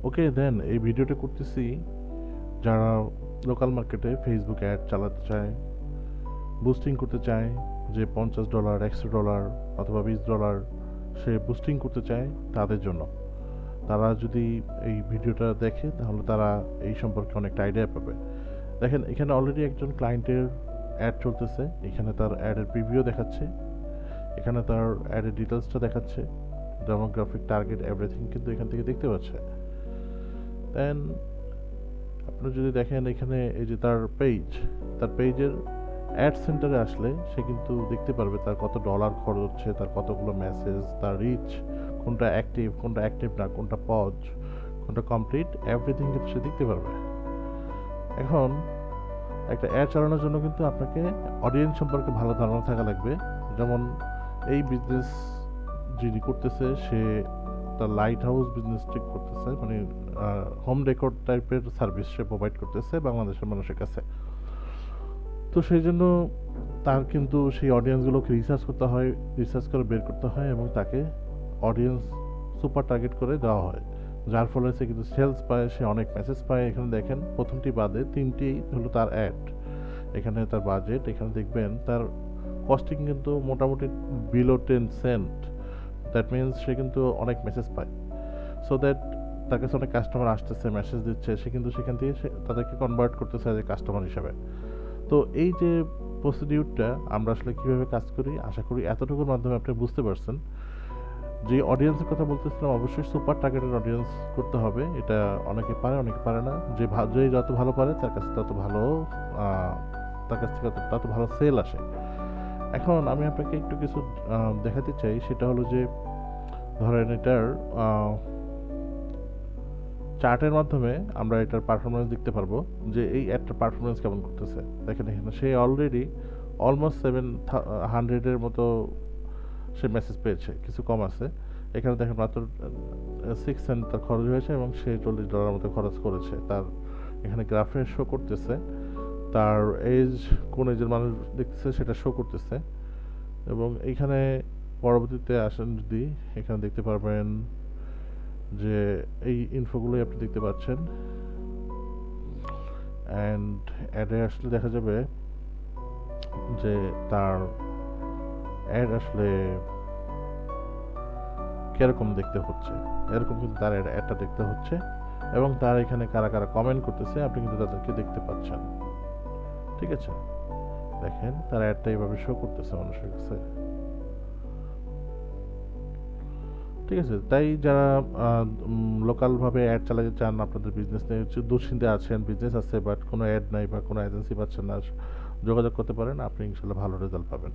ওকে দেন এই ভিডিওটা করতেছি যারা লোকাল মার্কেটে ফেসবুক অ্যাড চালাতে চায়, বুস্টিং করতে চায়, যে $50 $100 অথবা $20 সে বুস্টিং করতে চায় তাদের জন্য। তারা যদি এই ভিডিওটা দেখে তাহলে তারা এই সম্পর্কে অনেকটা আইডিয়া পাবে। দেখেন এখানে অলরেডি একজন ক্লায়েন্টের অ্যাড চলতেছে, এখানে তার অ্যাডের প্রিভিউ দেখাচ্ছে, এখানে তার অ্যাডের ডিটেলসটা দেখাচ্ছে, ডেমোগ্রাফিক টার্গেট এভরিথিং কিন্তু এখান থেকে দেখতে পাচ্ছে। দেন আপনি যদি দেখেন এখানে এই যে তার পেজের অ্যাড সেন্টারে আসলে সে কিন্তু দেখতে পারবে তার কত ডলার খরচ হচ্ছে, তার কতগুলো মেসেজ, তার রিচ, কোনটা অ্যাক্টিভ না, কোনটা পজ, কোনটা কমপ্লিট, এভরিথিং কিন্তু সে দেখতে পারবে। এখন একটা অ্যাড চালানোর জন্য কিন্তু আপনাকে অডিয়েন্স সম্পর্কে ভালো ধারণা থাকা লাগবে। যেমন এই বিজনেস যিনি করতেছে সে তার লাইট হাউস বিজনেস ঠিক করতেছে, মানে হোম ডেকোর টাইপের সার্ভিস সে প্রোভাইড করতেছে বাংলাদেশের মানুষের কাছে। তো সেই জন্য তার কিন্তু সেই অডিয়েন্সগুলোকে রিসার্চ করতে হয়, রিসার্চ করে বের করতে হয় এবং তাকে অডিয়েন্স সুপার টার্গেট করে দেওয়া হয়, যার ফলে সে কিন্তু সেলস পায়, সে অনেক মেসেজ পায়। এখানে দেখেন প্রথমটি বাদে তিনটি হলো তার অ্যাড, এখানে তার বাজেট, এখানে দেখবেন তার কস্টিং কিন্তু মোটামুটি বিলো 10 সেন্ট। দ্যাট মিনস সে কিন্তু অনেক মেসেজ পায়, সো দ্যাট তার কাছে অনেক কাস্টমার আসতেছে, মেসেজ দিচ্ছে, সে কিন্তু সেখান থেকে তাদেরকে কনভার্ট করতেছে যে কাস্টমার হিসাবে। তো এই যে প্রসিডিউরটা আমরা আসলে কিভাবে কাজ করি, আশা করি এতটুকুর মাধ্যমে আপনি বুঝতে পারছেন। যে অডিয়েন্সের কথা বলতেছিলাম, অবশ্যই সুপার টার্গেটেড অডিয়েন্স করতে হবে। এটা অনেকে পারে, অনেকে পারে না। যে যত ভালো পারে তার কাছে তত ভালো, আহ, তার কাছ থেকে তত ভালো সেল আসে। এখন আমি আপনাকে একটু কিছু দেখাতে চাই, সেটা হলো যে ধরেন এটার চার্টের মাধ্যমে আমরা এটার পারফরমেন্স দেখতে পারবো যে এই অ্যাডটার পারফরমেন্স কেমন করতেছে। দেখেন এখানে সে অলরেডি অলমোস্ট 700-এর মতো সে মেসেজ পেয়েছে, কিছু কম আছে। এখানে দেখেন মাত্র 6 সেন্ট তার খরচ হয়েছে এবং সে $40 মতো খরচ করেছে। তার এখানে গ্রাফে শো করতেছে তার এজ, কোন এজের মানুষ দেখতেছে সেটা শো করতেছে। এবং এইখানে পরবর্তীতে আসেন যদি, এখানে দেখতে পারবেন যে এই ইনফোগুলোই আপনি দেখতে পাচ্ছেন। অ্যান্ড অ্যাডে আসলে দেখা যাবে যে তার অ্যাড আসলে কিরকম দেখতে হচ্ছে, এরকম কিন্তু তার অ্যাডটা দেখতে হচ্ছে। এবং তার এখানে কারা কারা কমেন্ট করতেছে আপনি কিন্তু তাদেরকে দেখতে পাচ্ছেন। ঠিক আছে, দেখেন তার অ্যাডটা এইভাবে শো করতেছে মানুষের কাছে। ঠিক আছে, তাই যারা লোকালভাবে অ্যাড চালাতে চান, আপনাদের বিজনেস নিয়ে দুশ্চিন্তায় আছেন, বিজনেস আছে বাট কোনো অ্যাড নাই বা কোনো এজেন্সি পাচ্ছেন না, যোগাযোগ করতে পারেন, আপনি ইনশাল্লাহ ভালো রেজাল্ট পাবেন।